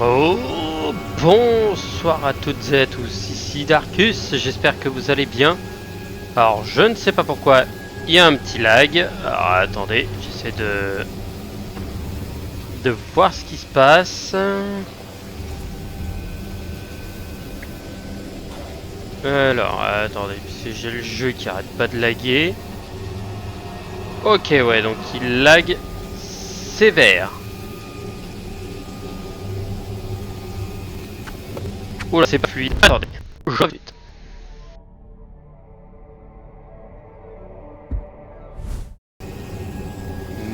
Oh, bonsoir à toutes et à tous, ici Darkus, j'espère que vous allez bien. Alors je ne sais pas pourquoi, il y a un petit lag. Alors attendez, j'essaie de voir ce qui se passe. Alors attendez, j'ai le jeu qui arrête pas de laguer. Ok ouais, donc il lag sévère. Oula, c'est pas fluide. Attendez, je vais vite.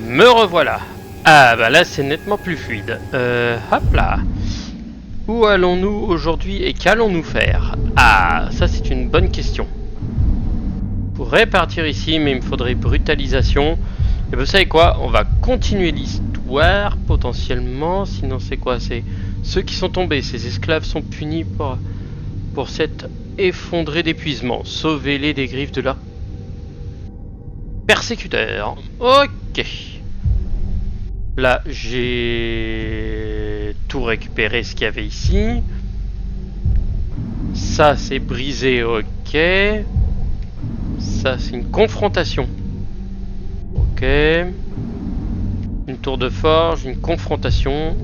Me revoilà. Ah bah là c'est nettement plus fluide. Hop là. Où allons-nous aujourd'hui et qu'allons-nous faire? Ah, ça c'est une bonne question. Je pourrais partir ici mais il me faudrait brutalisation. Et vous savez quoi? On va continuer l'histoire potentiellement. Sinon c'est quoi? C'est ceux qui sont tombés. Ces esclaves sont punis pour s'être effondrés d'épuisement. Sauvez-les des griffes de leurs persécuteurs. Ok. Là, j'ai tout récupéré ce qu'il y avait ici. Ça, c'est brisé, ok. Ça, c'est une confrontation. Ok. Une tour de forge, une confrontation.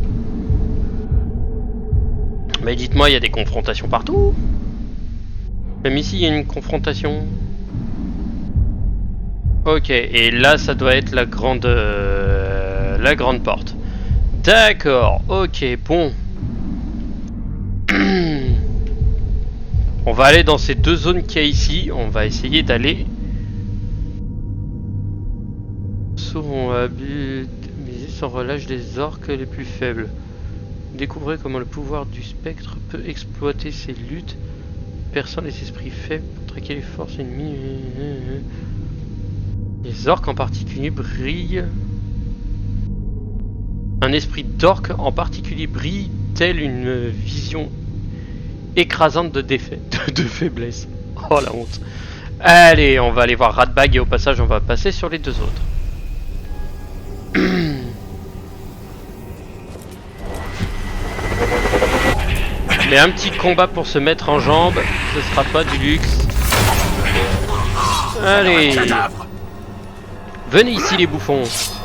Mais dites-moi, il y a des confrontations partout. Même ici, il y a une confrontation. Ok, et là, ça doit être la grande porte. D'accord, ok, bon. On va aller dans ces deux zones qu'il y a ici. On va essayer d'aller... Saurons miser sans relâche des orques les plus faibles. Découvrez comment le pouvoir du spectre peut exploiter ces luttes. Perçant les esprits faibles pour traquer les forces ennemies. Les orques en particulier brillent. Un esprit d'orque en particulier brille tel une vision écrasante de défaite, de faiblesse. Oh la honte. Allez, on va aller voir Ratbag et au passage on va passer sur les deux autres. Mais un petit combat pour se mettre en jambes, ce sera pas du luxe. Allez. Venez ici les bouffons.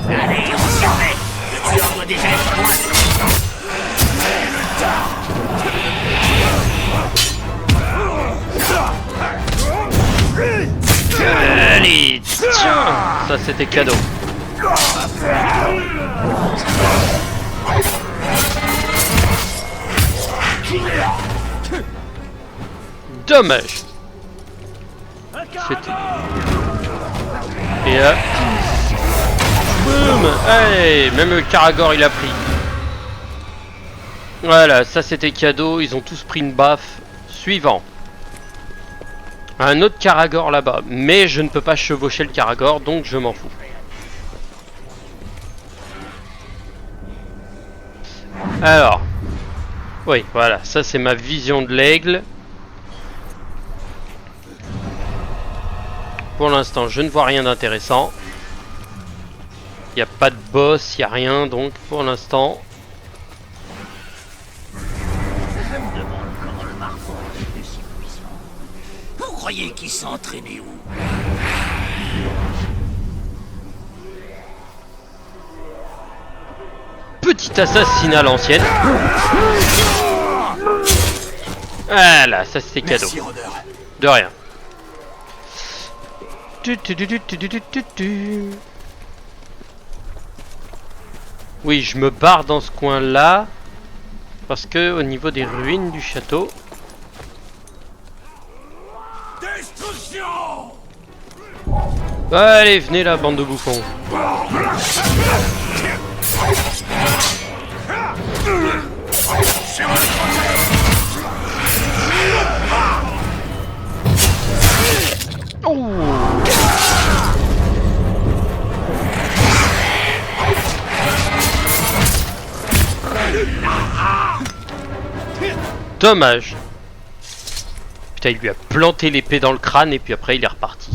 Allez, on s'y remet. Le tueur doit déjà être loin. Allez, tiens. Ça c'était cadeau. Dommage. C'était... Et là... Boum. Allez, même le Karagor il a pris. Voilà, ça c'était cadeau, ils ont tous pris une baffe. Suivant. Un autre Karagor là-bas, mais je ne peux pas chevaucher le Karagor, donc je m'en fous. Alors. Oui, voilà, ça c'est ma vision de l'aigle. Pour l'instant, je ne vois rien d'intéressant. Il n'y a pas de boss, il n'y a rien, donc pour l'instant... Je me demande comment le marfond est devenu si puissant. Vous croyez qu'il s'est entraîné où? Petit assassinat à l'ancienne. Voilà, ça c'était cadeau. Merci, Rodeur. De rien. Oui, je me barre dans ce coin-là. Parce que au niveau des ruines du château... Destruction! Allez, venez là, bande de bouffons. Oh! Dommage. Putain, il lui a planté l'épée dans le crâne et puis après il est reparti.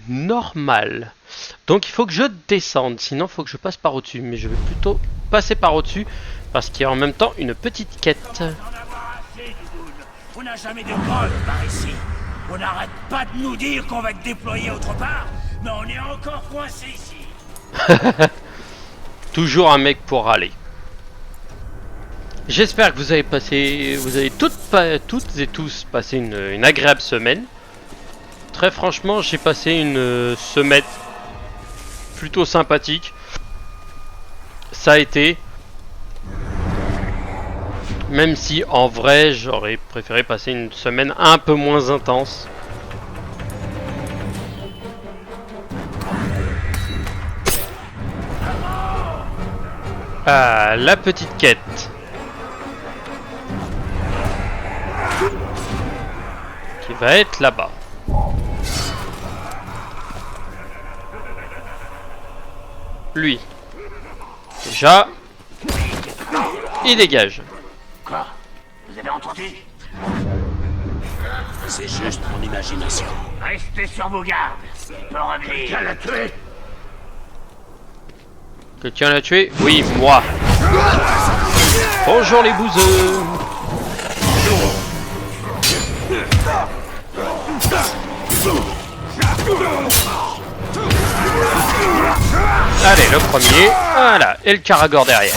Normal. Donc il faut que je descende, sinon il faut que je passe par au-dessus. Mais je vais plutôt passer par au-dessus Parce qu'il y a en même temps une petite quête. On en a assez, Doudoune. On n'a jamais de grotte par ici. On n'arrête pas de nous dire qu'on va te déployer autre part, mais on est encore coincé ici. Toujours un mec pour râler. J'espère que vous avez toutes et tous passé une agréable semaine. Très franchement, j'ai passé une semaine plutôt sympathique. Ça a été. Même si en vrai, j'aurais préféré passer une semaine un peu moins intense. Ah, la petite quête. Qui va être là-bas. Lui. Déjà. Il dégage. Quoi? Vous avez entendu? C'est juste mon imagination. Restez sur vos gardes. Il peut revenir. Quelqu'un l'a tué? Quelqu'un l'a tué? Oui, moi. Bonjour les bouseux. Allez, le premier. Voilà, et le Karagor derrière.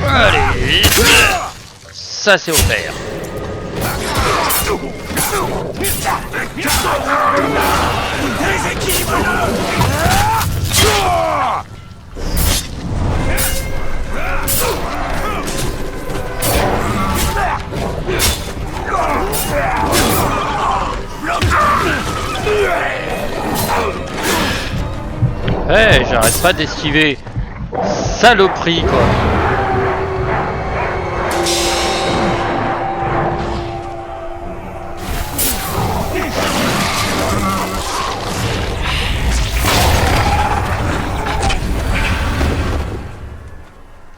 Allez, ça c'est offert. Hey, j'arrête pas d'esquiver. Saloperie quoi.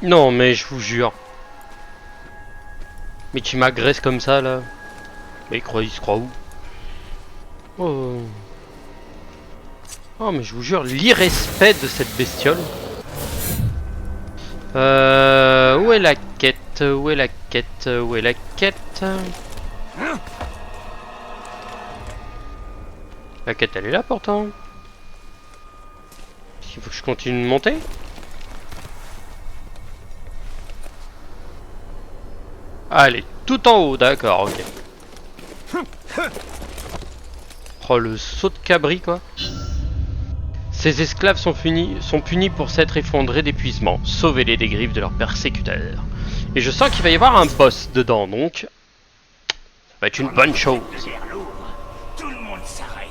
Non mais je vous jure. Mais qui m'agresse comme ça là. Mais il se croit où? Oh. Oh mais je vous jure, l'irrespect de cette bestiole. Où est la quête? Où est la quête? Où est la quête? La quête elle est là pourtant. Il faut que je continue de monter? Allez, tout en haut, d'accord, ok. Oh le saut de cabri quoi. Ces esclaves sont punis pour s'être effondrés d'épuisement. Sauvez-les des griffes de leurs persécuteurs. Et je sens qu'il va y avoir un boss dedans, donc ça va être une bonne chose. Tout le monde s'arrête.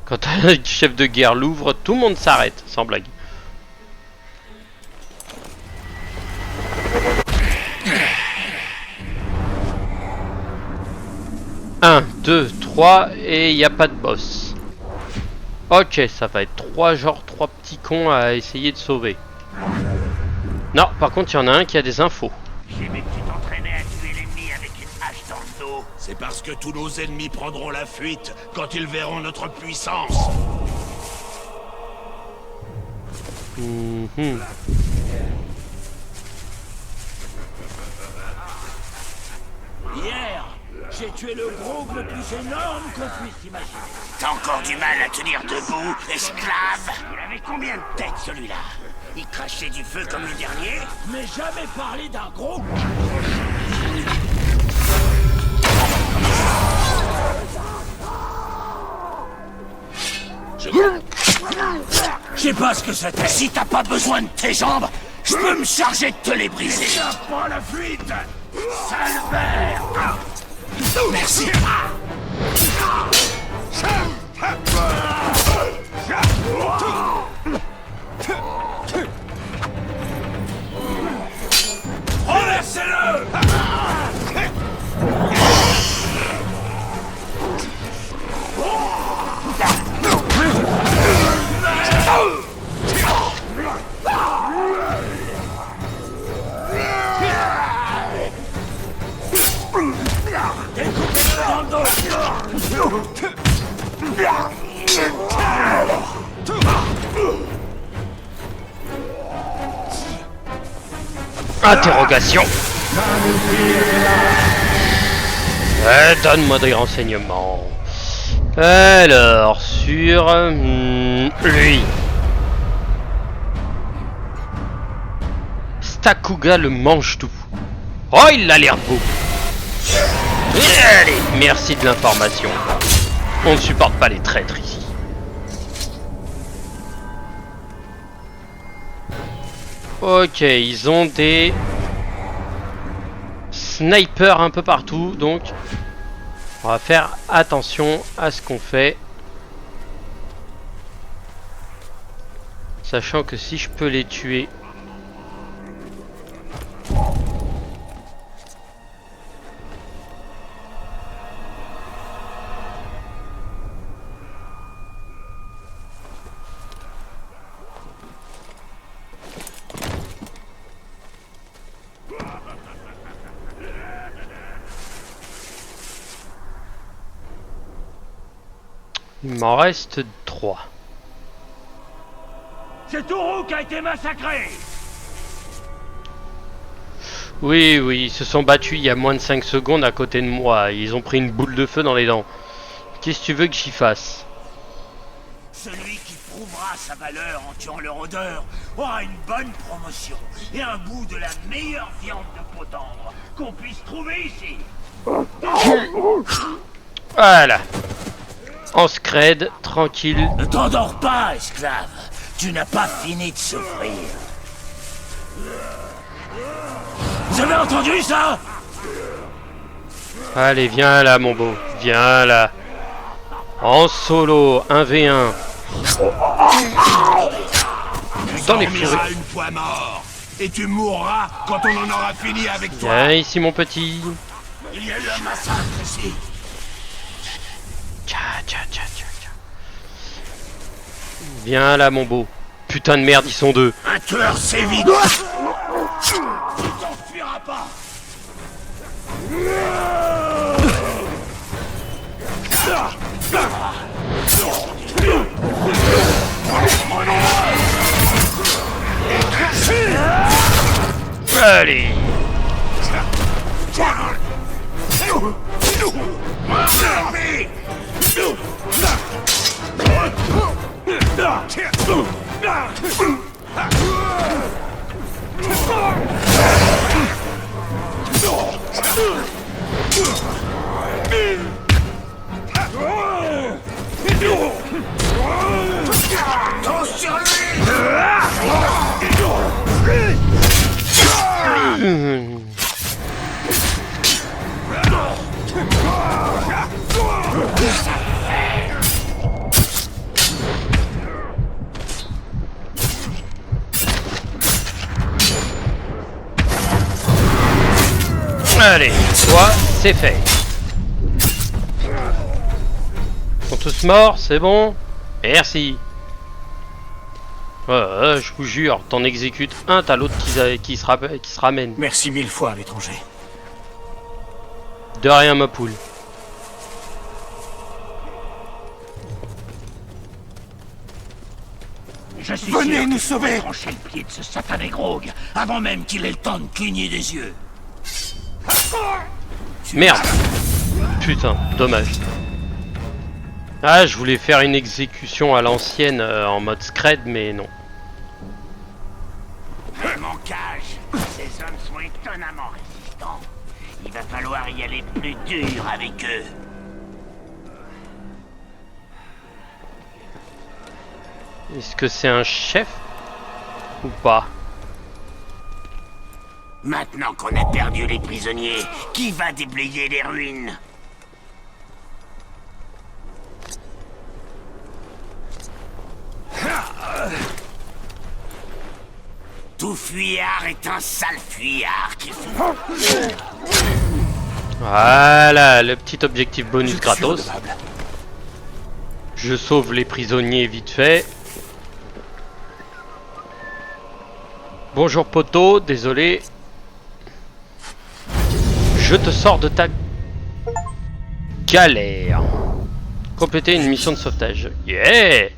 Quand un chef de guerre l'ouvre, tout le monde s'arrête, sans blague. Un, 2, 3 et il n'y a pas de boss. Ok, ça va être trois petits cons à essayer de sauver. Non, par contre, il y en a un qui a des infos. J'ai vu que tu t'entraînais à tuer l'ennemi avec une hache dans le dos. C'est parce que tous nos ennemis prendront la fuite quand ils verront notre puissance. Hier, j'ai tué le groupe le plus énorme qu'on puisse imaginer. T'as encore du mal à tenir debout, esclave? Il avait combien de têtes, celui-là? Il crachait du feu comme le dernier? Mais jamais parlé d'un groupe. Je sais pas ce que c'était. Si t'as pas besoin de tes jambes, je peux me charger de te les briser. Pas la fuite, sale verre. Merci. Renversez-le. Interrogation. Donne-moi des renseignements. Alors, sur lui. Stakuga le mange-tout. Oh, il a l'air beau. Allez, merci de l'information. On ne supporte pas les traîtres ici. Ok, ils ont des snipers un peu partout, donc on va faire attention à ce qu'on fait. Sachant que si je peux les tuer... Il m'en reste 3. C'est Tourou qui a été massacré. Oui, ils se sont battus il y a moins de 5 secondes à côté de moi. Ils ont pris une boule de feu dans les dents. Qu'est-ce que tu veux que j'y fasse? Celui qui prouvera sa valeur en tuant le rôdeur aura une bonne promotion et un bout de la meilleure viande de peau tendre qu'on puisse trouver ici. Voilà. En scred, tranquille. Ne t'endors pas, esclave. Tu n'as pas fini de souffrir. Vous avez entendu ça? Allez, viens là, mon beau. Viens là. En solo, 1v1. Dans les dormiras une fois mort. Et tu mourras quand on en aura fini avec toi. Viens ici, mon petit. Il y a eu un massacre ici. Tcha. Viens là, mon beau. Putain de merde, ils sont deux. Un tueur, c'est vite. Tu t'enfuiras pas. Allez. Allez, toi, c'est fait. Ils sont tous morts, c'est bon? Merci. Je vous jure, t'en exécutes un, t'as l'autre qui se ramène. Merci 1000 fois, l'étranger. De rien, ma poule. Je suis Venez nous sauver! Trancher le pied de ce satané Grogue avant même qu'il ait le temps de cligner des yeux. Merde. Putain, dommage. Ah, je voulais faire une exécution à l'ancienne en mode scred, mais non. Mon cage, ces hommes sont étonnamment résistants. Il va falloir y aller plus dur avec eux. Est-ce que c'est un chef ou pas? Maintenant qu'on a perdu les prisonniers, qui va déblayer les ruines? Tout fuyard est un sale fuyard qu'il faut... Voilà, le petit objectif bonus gratos. Je sauve les prisonniers vite fait. Bonjour poteau, désolé. Je te sors de ta galère. Compléter une mission de sauvetage. Yeah!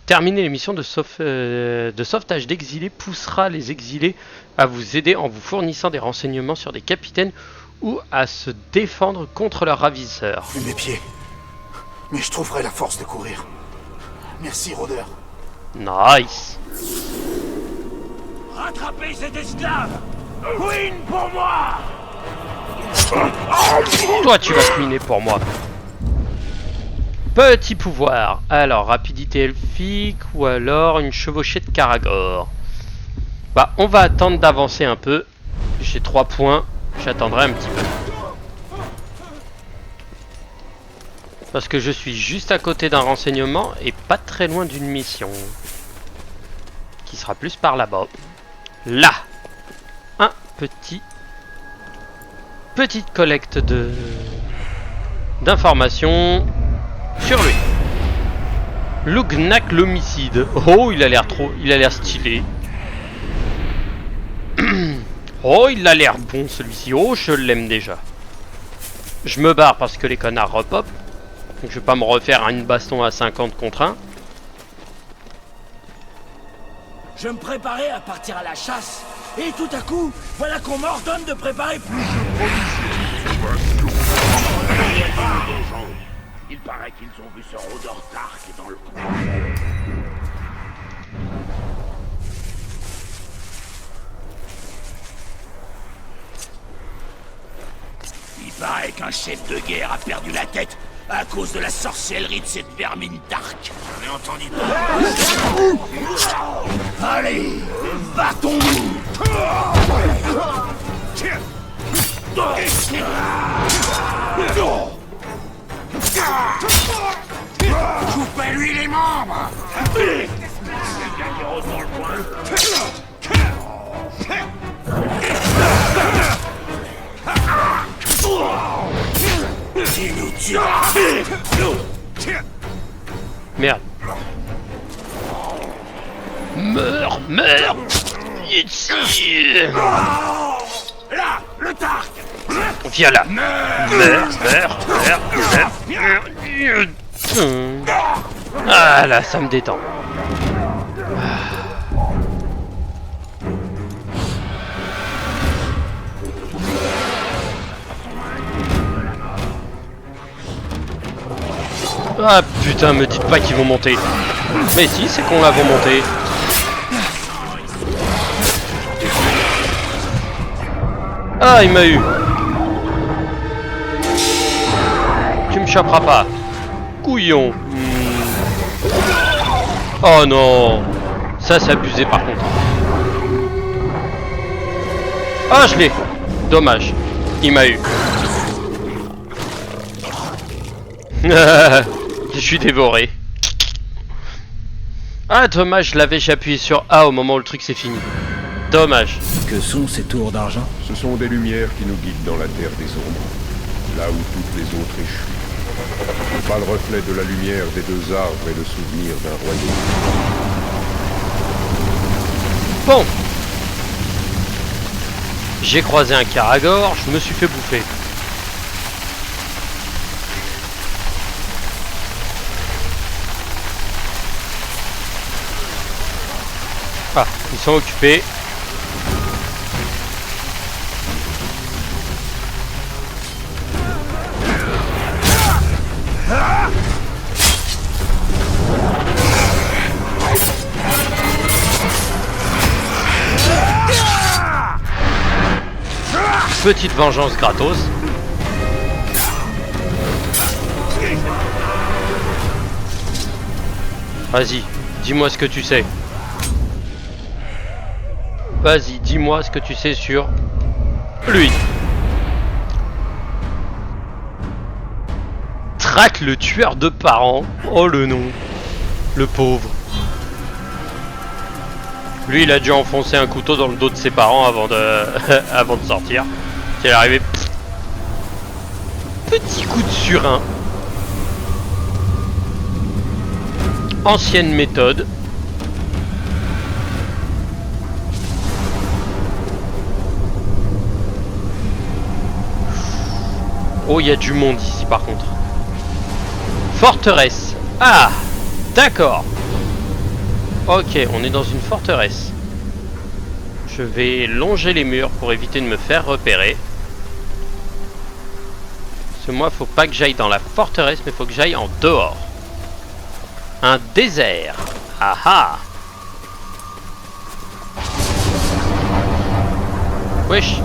Terminer les missions de sauvetage d'exilés poussera les exilés à vous aider en vous fournissant des renseignements sur des capitaines ou à se défendre contre leurs ravisseurs. Plus mes pieds. Mais je trouverai la force de courir. Merci, rôdeur. Nice. Rattrapez cet esclave! Queen pour moi! Toi, tu vas couiner pour moi. Petit pouvoir. Alors, rapidité elfique ou alors une chevauchée de Karagor. Bah, on va attendre d'avancer un peu. J'ai 3 points. J'attendrai un petit peu. Parce que je suis juste à côté d'un renseignement et pas très loin d'une mission. Qui sera plus par là-bas. Là! Un petite collecte d'informations sur lui. Lugnac l'homicide. Oh, il a l'air stylé. Oh, il a l'air bon celui-ci. Oh, je l'aime déjà. Je me barre parce que les connards repop. Donc je vais pas me refaire une baston à 50 contre 1. Je me préparais à partir à la chasse, et tout à coup, voilà qu'on m'ordonne de préparer plus. Il paraît qu'ils ont vu ce rôdeur Tark dans le coin. Il paraît qu'un chef de guerre a perdu la tête à cause de la sorcellerie de cette vermine Tark. J'en ai entendu parler. Allez, battons-nous. Coupez-lui les membres. Dans le coin. Tu nous tueras. Merde. Meurs, meurs. Ici. Là, le Tark. Viens là. Meurs. Ah là, ça me détend. Ah putain, me dites pas qu'ils vont monter. Mais si, c'est qu'on la vont monter. Ah, il m'a eu. Tu me choperas pas. Couillon. Oh non. Ça, c'est abusé par contre. Ah, je l'ai. Dommage. Il m'a eu. Je suis dévoré. Ah, dommage, j'ai appuyé sur A au moment où le truc s'est fini. Dommage. Que sont ces tours d'argent? Ce sont des lumières qui nous guident dans la terre des ombres, là où toutes les autres échouent. Pas le reflet de la lumière des deux arbres et le souvenir d'un royaume. Bon. J'ai croisé un Karagor, je me suis fait bouffer. Ah, ils sont occupés. Petite vengeance gratos. Vas-y, dis-moi ce que tu sais. Vas-y, dis-moi ce que tu sais sur lui. Traque le tueur de parents. Oh le nom. Le pauvre. Lui, il a dû enfoncer un couteau dans le dos de ses parents avant de, avant de sortir. C'est arrivé. Petit coup de surin. Ancienne méthode. Oh, il y a du monde ici par contre. forteresse. Ah, d'accord. Ok, on est dans une forteresse. Je vais longer les murs pour éviter de me faire repérer. Parce que moi, faut pas que j'aille dans la forteresse, mais faut que j'aille en dehors. Un désert. Ah ah. Wesh.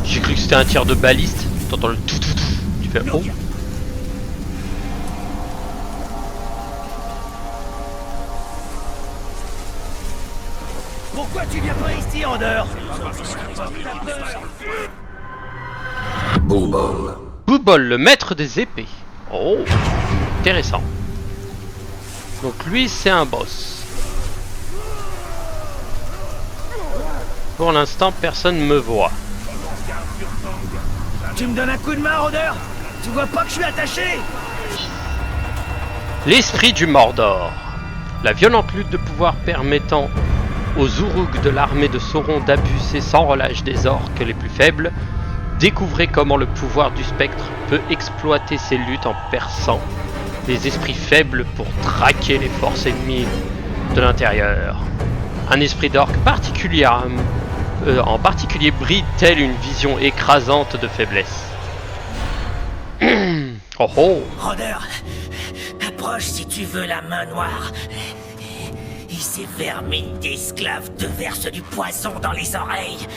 J'ai cru que c'était un tir de baliste. T'entends le tout tout tout. Tu fais oh. Pourquoi tu viens pas ici, Rôdeur? Boubol. Boubol, le maître des épées. Oh, intéressant. Donc lui, c'est un boss. Pour l'instant, personne me voit. Tu me donnes un coup de main, Rôdeur? Tu vois pas que je suis attaché? L'esprit du Mordor. La violente lutte de pouvoir permettant aux Uruk de l'armée de Sauron d'abuser sans relâche des orques les plus faibles. Découvrez comment le pouvoir du spectre peut exploiter ces luttes en perçant les esprits faibles pour traquer les forces ennemies de l'intérieur. Un esprit d'orque en particulier brille tel une vision écrasante de faiblesse. Oh oh. Rôdeur, approche si tu veux la main noire. Et ces vermines d'esclaves te versent du poison dans les oreilles.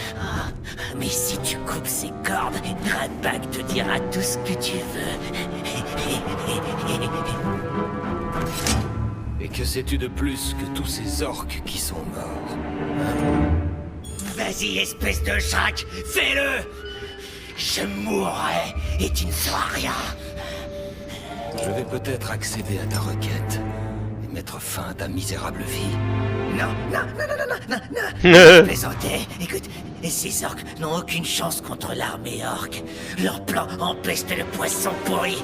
Mais si tu coupes ses cordes, Radbag te dira tout ce que tu veux. Et que sais-tu de plus que tous ces orques qui sont morts? Vas-y, espèce de Shrek, fais-le! Je mourrai et tu ne sauras rien. Je vais peut-être accéder à ta requête et mettre fin à ta misérable vie. Non, non, non, non, non, non, non, je plaisantais. Écoute, ces orques n'ont aucune chance contre l'armée orque. Leur plan empeste le poisson pourri.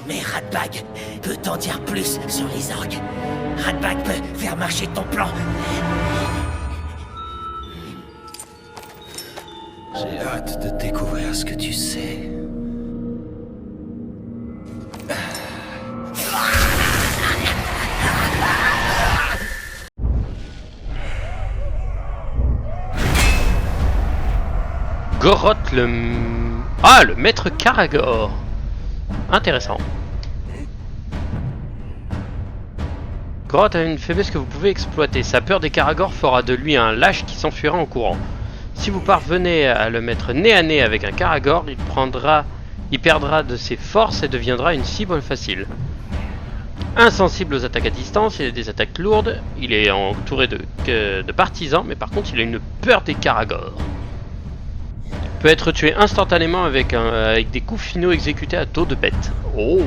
Mais Radbag peut t'en dire plus sur les orques. Radbag peut faire marcher ton plan. J'ai hâte de découvrir ce que tu sais. Goroth le... Ah, le maître Karagor. Intéressant. Goroth a une faiblesse que vous pouvez exploiter. Sa peur des Karagor fera de lui un lâche qui s'enfuira en courant. Si vous parvenez à le mettre nez à nez avec un Karagor, il perdra de ses forces et deviendra une cible facile. Insensible aux attaques à distance, il a des attaques lourdes, il est entouré de partisans, mais par contre il a une peur des Karagor. Peut être tué instantanément avec des coups finaux exécutés à dos de bête. Oh.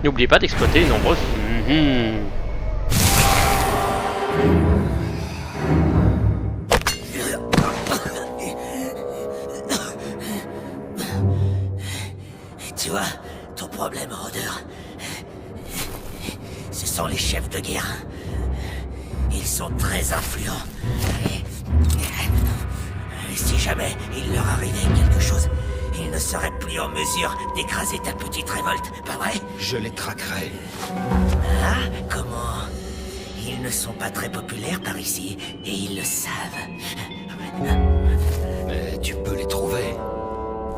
N'oubliez pas d'exploiter les nombreuses... Tu vois, ton problème, Rôdeur, ce sont les chefs de guerre. Ils sont très influents. Si jamais il leur arrivait quelque chose, ils ne seraient plus en mesure d'écraser ta petite révolte, pas vrai? Je les traquerai. Ah, comment? Ils ne sont pas très populaires par ici, et ils le savent. Mais tu peux les trouver.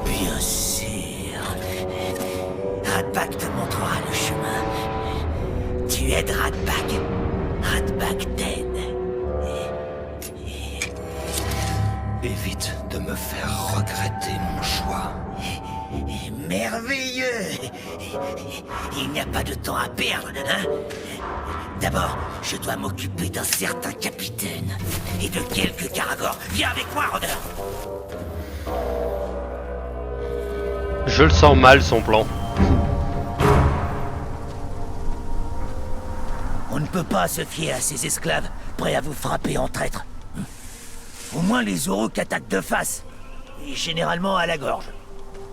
Bien sûr. Radbag te montrera le chemin. Tu aides Radbag. Radbag t'aide. Évite de me faire regretter mon choix. Merveilleux! Il n'y a pas de temps à perdre, hein? D'abord, je dois m'occuper d'un certain capitaine. Et de quelques Karagor. Viens avec moi, Rôdeur! Je le sens mal, son plan. On ne peut pas se fier à ces esclaves, prêts à vous frapper en traître. Au moins les Uruk attaquent de face, et généralement à la gorge.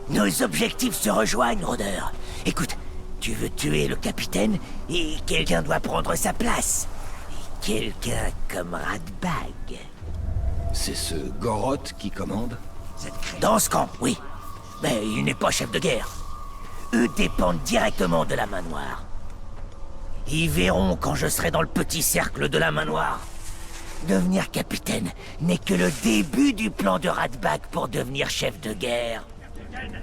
Nos objectifs se rejoignent, Rôdeur. Écoute, tu veux tuer le capitaine, et quelqu'un doit prendre sa place. Et quelqu'un comme Radbag. C'est ce Goroth qui commande? Dans ce camp, oui. Mais il n'est pas chef de guerre. eux dépendent directement de la main noire. Ils verront quand je serai dans le petit cercle de la main noire. Devenir capitaine n'est que le début du plan de Ratbag pour devenir chef de guerre.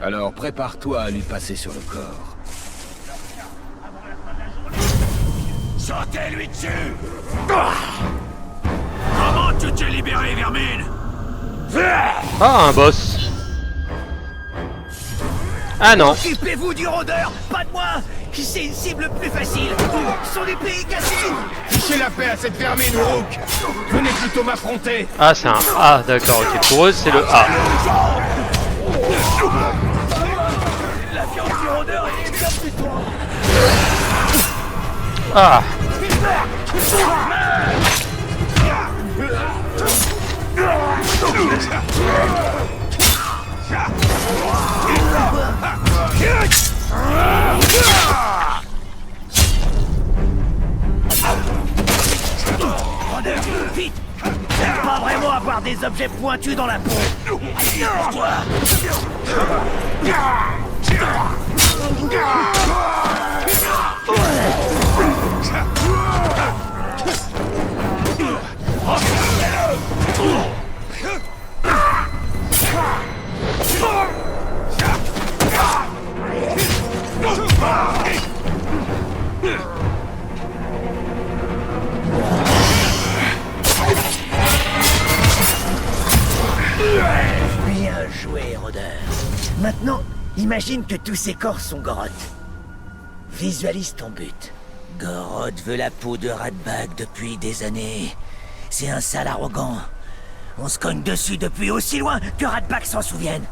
Alors prépare-toi à lui passer sur le corps. Sautez-lui dessus! Comment tu t'es libéré, Vermine? Ah, un boss. Ah non. Occupez-vous du rôdeur, pas de moi! C'est une cible plus facile! Son épée est cassée! Fichez la paix à cette vermine, Uruk. Venez plutôt m'affronter. Ah, c'est un A, d'accord, ok. Pour eux, c'est le A. La viande du rôdeur est bien plus toi! Ah. Vite! J'aime pas vraiment avoir des objets pointus dans la peau! Toi! Bien joué, rôdeur. Maintenant, imagine que tous ces corps sont Goroth. Visualise ton but. Goroth veut la peau de Ratbag depuis des années. C'est un sale arrogant. On se cogne dessus depuis aussi loin que Ratbag s'en souvienne.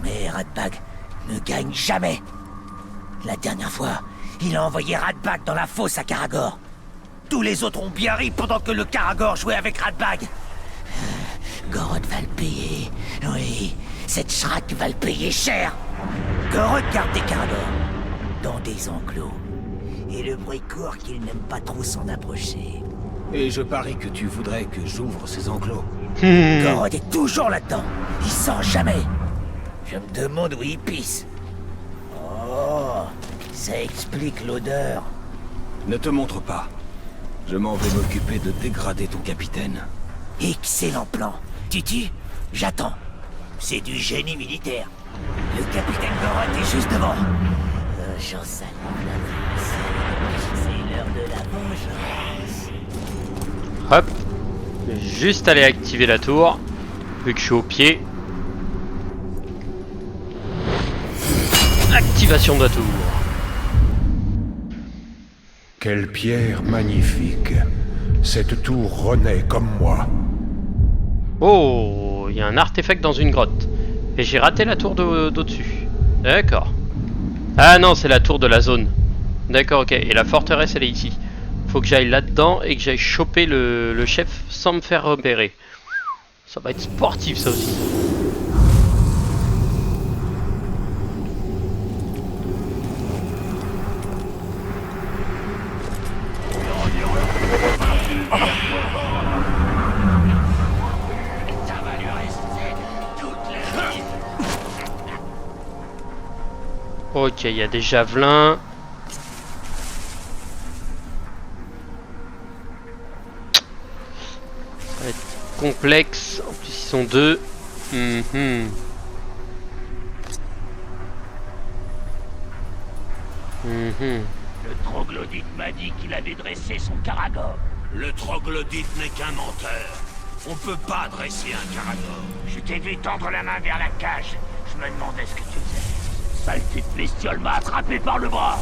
Mais Ratbag ne gagne jamais. La dernière fois, il a envoyé Ratbag dans la fosse à Karagor. Tous les autres ont bien ri pendant que le Karagor jouait avec Ratbag. Goroth va le payer. Oui, cette Shrek va le payer cher. Goroth garde des Karagor dans des enclos. Et le bruit court qu'il n'aime pas trop s'en approcher. Et je parie que tu voudrais que j'ouvre ces enclos. Goroth est toujours là-dedans. Il sort jamais. Je me demande où il pisse. Oh, ça explique l'odeur. Ne te montre pas. Je m'en vais m'occuper de dégrader ton capitaine. Excellent plan. Titi, j'attends. C'est du génie militaire. Le capitaine Goroth est juste devant. J'en salue la France. C'est l'heure de la vengeance. Hop. Je vais juste aller activer la tour. Vu que je suis au pied. Activation de la tour. Quelle pierre magnifique. Cette tour renaît comme moi. Oh, il y a un artefact dans une grotte. Et j'ai raté la tour d'au-dessus. D'accord. Ah non, c'est la tour de la zone. D'accord, ok. Et la forteresse, elle est ici. Faut que j'aille là-dedans et que j'aille choper le chef sans me faire repérer. Ça va être sportif, ça aussi. Ok, il y a des javelins. Ça va être complexe. En plus, ils sont deux. Le troglodyte m'a dit qu'il avait dressé son Karagor. Le troglodyte n'est qu'un menteur. On peut pas dresser un Karagor. Je t'ai vu tendre la main vers la cage. Je me demandais ce que tu faisais. Cette saleté de bestiole m'a attrapé par le bras.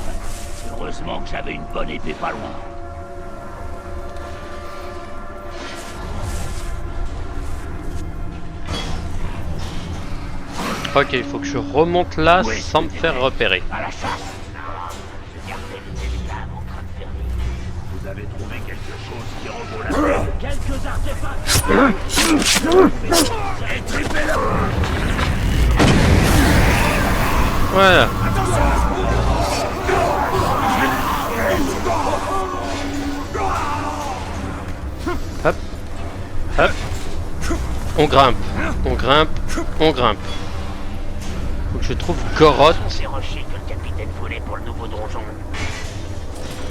Heureusement que j'avais une bonne épée pas loin. Ok, il faut que je remonte là Oui, sans me faire repérer. À la chasse. Je gardais le télégramme en train de faire vivre. Vous avez trouvé quelque chose qui en vaut la peine. Quelques artefacts. Étripez-le. Voilà. Hop. Hop. On grimpe. On grimpe. On grimpe. Faut que je trouve Goroth. Ces rochers que le capitaine voulait pour le nouveau donjon.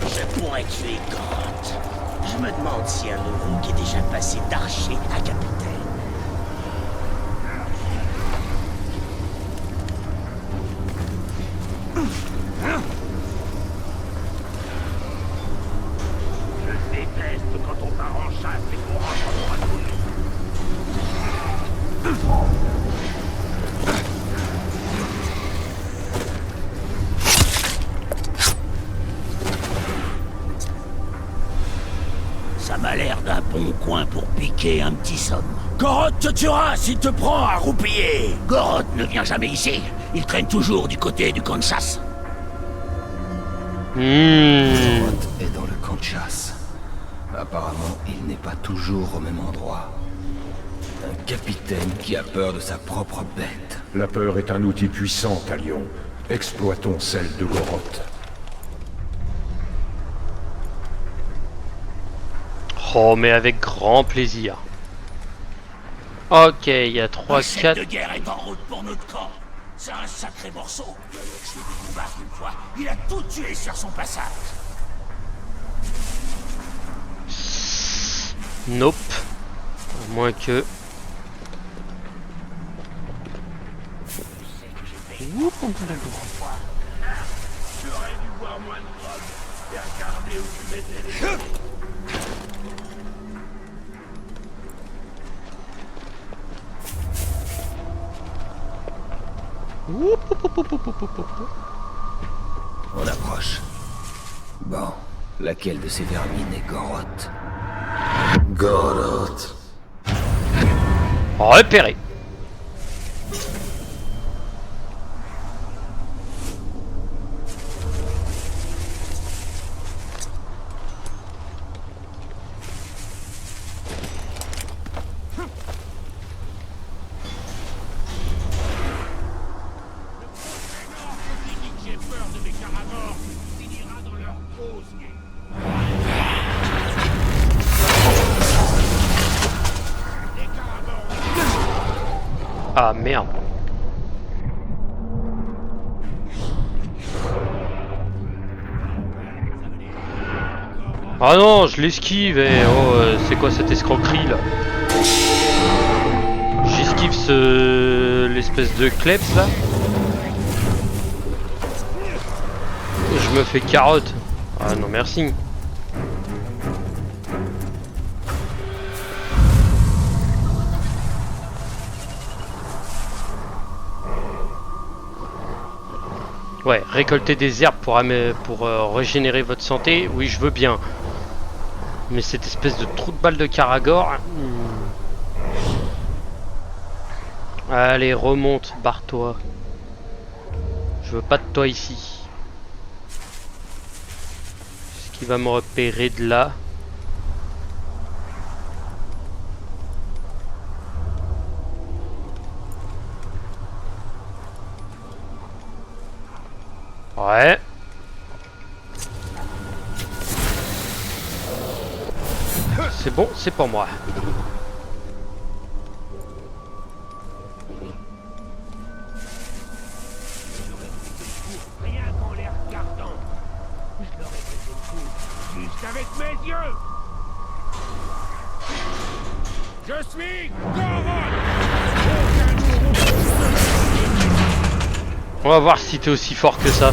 Je pourrais tuer Goroth. Je me demande si un nouveau qui est déjà passé d'archer à capitaine. Je déteste quand on part en chasse et qu'on rentre en patrouille. Ça m'a l'air d'un bon coin pour piquer un petit somme. Goroth te tuera s'il te prend à roupiller. Goroth ne vient jamais ici. Il traîne toujours du côté du Kansas. Goroth est dans le camp de chasse. Apparemment, il n'est pas toujours au même endroit. Un capitaine qui a peur de sa propre bête. La peur est un outil puissant, Talion. Exploitons celle de Goroth. Oh, mais avec grand plaisir. Ok, il y a 3, Le chef 4... de guerre est en route pour notre camp. C'est un sacré morceau. Je l'ai vu combattre une fois. Il a tout tué sur son passage. Nope. À moins que... J'aurais dû boire moins de drogue et regarder où tu mettais les... On approche. Bon, laquelle de ces vermines est Goroth? Goroth. Repéré. J'ai peur de mes caravans. Finira dans leur gosier. Ah merde. Ah non, je l'esquive et oh, c'est quoi cette escroquerie là? J'esquive l'espèce de kleps là. Et je me fais carotte. Ah non merci. Ouais, récolter des herbes pour régénérer votre santé, oui je veux bien. Mais cette espèce de trou de balle de Karagor... Allez, remonte, barre-toi. Je veux pas de toi ici. Est-ce qu'il va me repérer de là? Ouais. C'est bon, c'est pour moi. Rien qu'en les regardant. Je leur ai fait le coup. Juste avec mes yeux. Je suis Goroth. On va voir si t'es aussi fort que ça.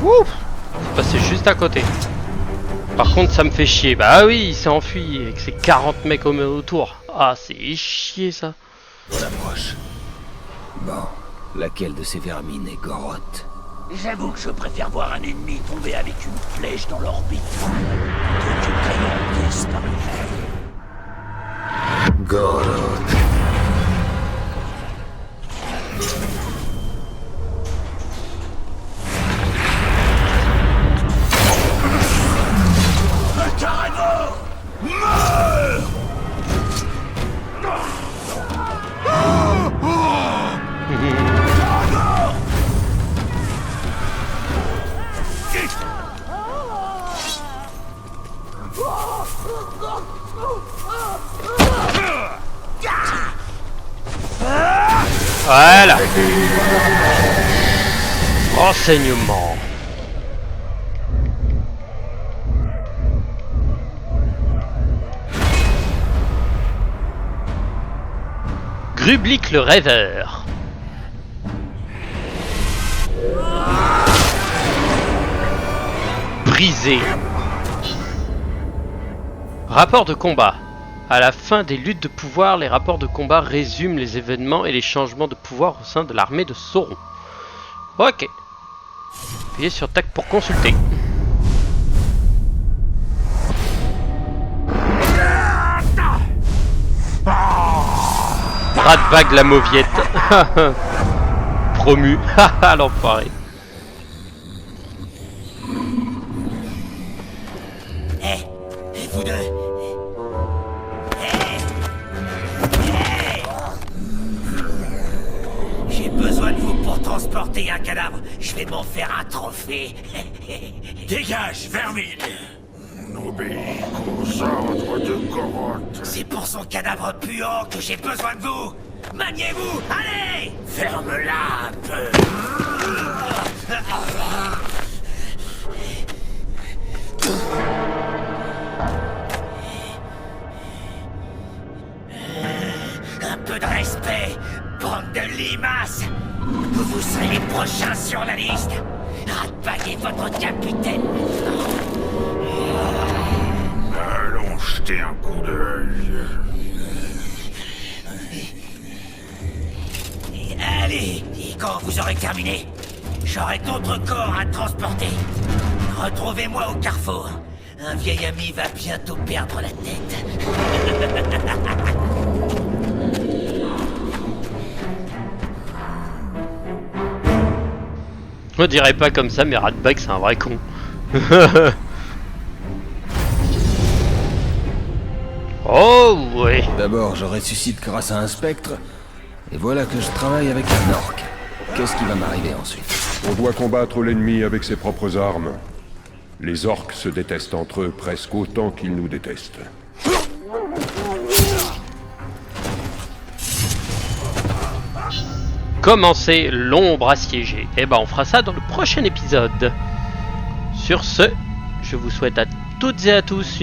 Ouf, c'est passé juste à côté. Par contre, ça me fait chier. Bah oui, il s'est enfui avec ses 40 mecs autour. Ah, c'est chier ça. On approche. Bon, laquelle de ces vermines est Goroth? J'avoue que je préfère voir un ennemi tomber avec une flèche dans l'orbite que de cailler en pièces par une flèche. Goroth. Carrément! Meurs! Voilà. Renseignement. Grublik le rêveur. Brisé. Rapport de combat. À la fin des luttes de pouvoir, les rapports de combat résument les événements et les changements de pouvoir au sein de l'armée de Sauron. Ok. Appuyez sur TAC pour consulter. Radbag la mauviette. Promu. Haha, l'enfoiré. Eh, vous deux. J'ai besoin de vous pour transporter un cadavre. Je vais m'en faire un trophée. Dégage, vermine! N'obéis qu'aux ordres de Goroth. C'est pour son cadavre puant que j'ai besoin de vous. Maniez-vous, allez! Ferme-la un peu. Un peu de respect, bande de limaces. Vous serez les prochains sur la liste. Radbag est votre capitaine. Allons jeter un coup d'œil. Allez, et quand vous aurez terminé, j'aurai d'autres corps à transporter. Retrouvez-moi au carrefour. Un vieil ami va bientôt perdre la tête. On dirait pas comme ça, mais Radbag c'est un vrai con. Oh ouais. D'abord, je ressuscite grâce à un spectre, et voilà que je travaille avec un orc. Qu'est-ce qui va m'arriver ensuite? On doit combattre l'ennemi avec ses propres armes. Les orques se détestent entre eux presque autant qu'ils nous détestent. Commencer l'ombre assiégée. Et ben on fera ça dans le prochain épisode. Sur ce, je vous souhaite à toutes et à tous